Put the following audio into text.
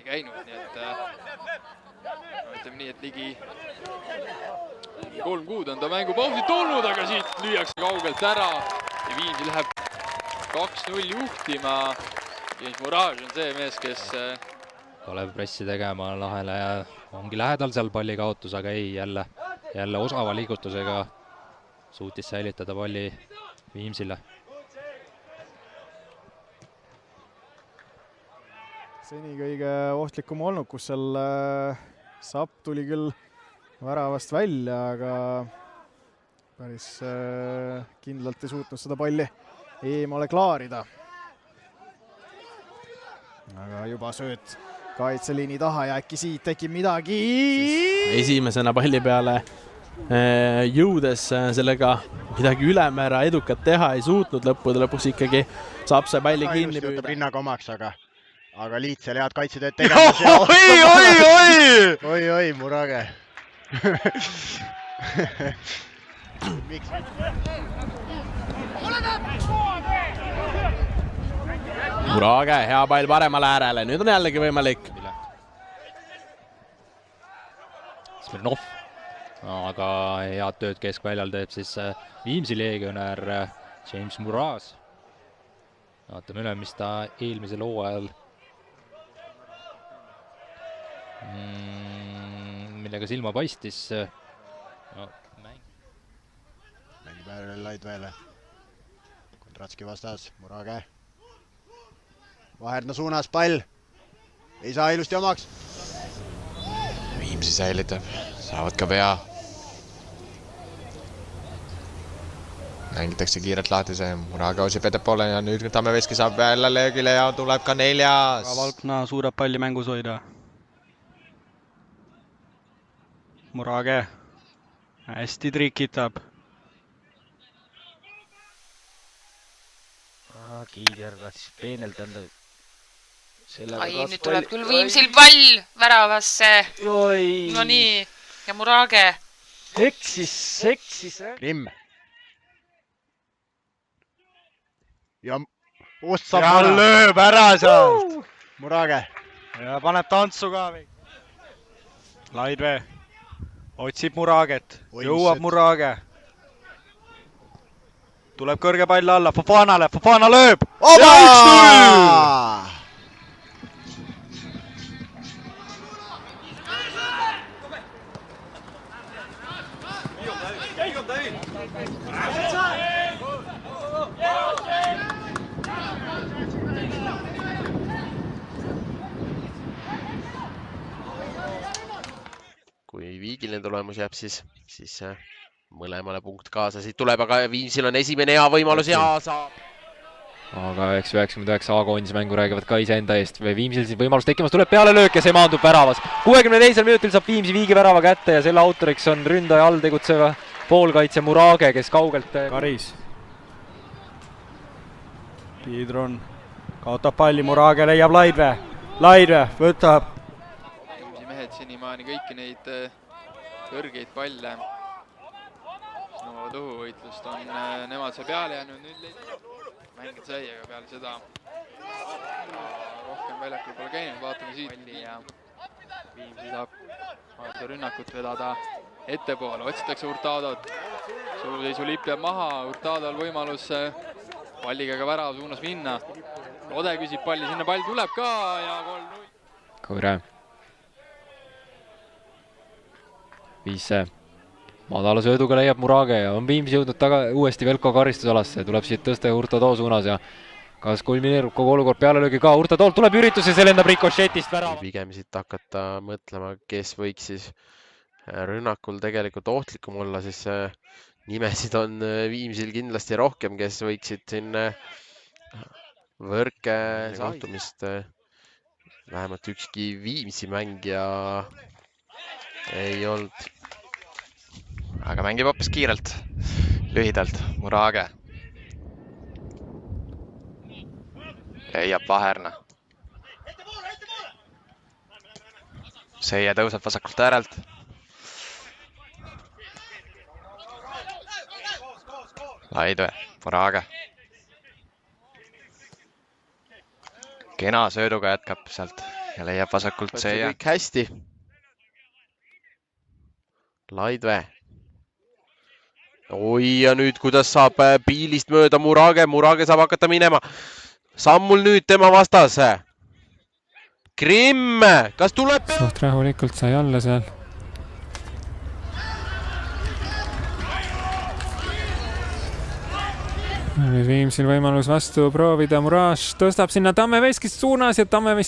ei käinud, nii et ütleme nii, et ligi 3 kuud on ta mängupausi tulnud, aga siit lüüakse kaugelt ära ja Viimsi läheb 2-0 juhtima. James Murage on see mees, kes Kalev pressi tegema lahele ja ongi lähedal seal palli kaotus, aga ei, jälle osava liigutusega suutis säilitada palli Viimsile. Seni kõige ohtlikum olnud, kus seal Sapp tuli küll väravast välja, aga päris kindlalt ei suutnud seda palli eemale klaarida. Aga juba sööt kaitseliini taha ja äkki siit tekib midagi. Esimesena palli peale jõudes sellega midagi ülemäära edukat teha ei suutnud, lõppude lõpuks ikkagi saab see palli kinni püüda. Rinnaga omaks, aga Liit seal head kaitsetööd tegemas. Oi, Murage. Murage, hea pall paremale äärele, nüüd on jällegi võimalik. Smirnov, aga head tööd keskväljal teeb siis Viimsi legionär James Murage. Vaatame üle, mis ta eelmisel hooajal millega silma paistis. Mängib äärele Laidveele. Kondratski vastas, Murage. Vaherna suunas pall. Ei saa ilusti omaks. Viimsi säilitab, saavad ka vea. Mängitakse kiirelt lahti see, Murage osib ettepoole ja nüüd Tammeveski saab jälle löögile ja tuleb ka 4. Valkna suudab palli mängus hoida. Murage hästi trikitab. Kiider siis peenelt anda. Ai, nüüd tuleb küll Viimsil pall väravasse. No nii, ja Murage. Eksis. Grimm. Ja lööb ära sealt. Murage. Ja paneb tantsu ka. Laidvee otsib Muraget, jõuab Murage. Tuleb kõrge pall alla, Fofanale, Fofana lööb! Ja 1-0! Kui Viigiline tulemus jääb, siis mõlemale punkt kaasa. Siit tuleb, aga Viimsil on esimene hea võimalus ja saab. Aga 99 A-koondise mängu räägivad ka iseenda eest. Viimsil siin võimalus tekkimas, tuleb peale löök ja see maandub väravas. 62. minutil saab Viimsi Viigi värava kätte ja selle autoriks on ründaja all tegutseva poolkaitse Murage, kes kaugelt... Karis. Piidron kaotab palli, Murage leiab Laidvee. Laidvee võtab. Viimsi mehed senimaani kõiki neid kõrgeid palle õhuvõitlust on nemad see peale jäänud. Nüüd mängid sai, aga peale seda rohkem väljakul pole käinud. Vaatame siit palli ja Viimsi saab rünnakut vedada ettepoole. Otsitakse Hurtadot. Suluseisu lipp jääb maha. Hurtadol võimalus palliga ka värava suunas minna. Ode küsib palli, sinna pall tuleb ka ja 3-0. Kõure. 5. Madala sööduga leiab Murage ja on Viimsi jõudnud uuesti Velko karistusalasse. Tuleb siit tõste Hurtado suunas ja kas kulmineerub kogu olukord pealelöögi ka. Hurtadolt tuleb üritus ja see lendab rikošetist värava. Pigem siit hakata mõtlema, kes võiks siis rünnakul tegelikult ohtlikum olla, siis nimesid on Viimsil kindlasti rohkem, kes võiksid siin võrke saatumist. Vähemalt ükski Viimsi mängija ei olnud. Aga mängib hoopis kiirelt, lühidalt, Murage. Leiab Vaherna. Seie tõuseb vasakult äärelt. Laidvee, Murage. Kena sööduga jätkab sealt ja leiab vasakult see Seia. kõik hästi. Laidvee. Oi, ja nüüd kuidas saab piilist mööda Murage. Murage saab hakata minema. Sammul nüüd tema vastas. Krimm, kas tuleb? Suht rahulikult sai alla seal. Nüüd Viimsil võimalus vastu proovida. Muraž tõstab sinna Tammeveskist suunas ja Tammeveskist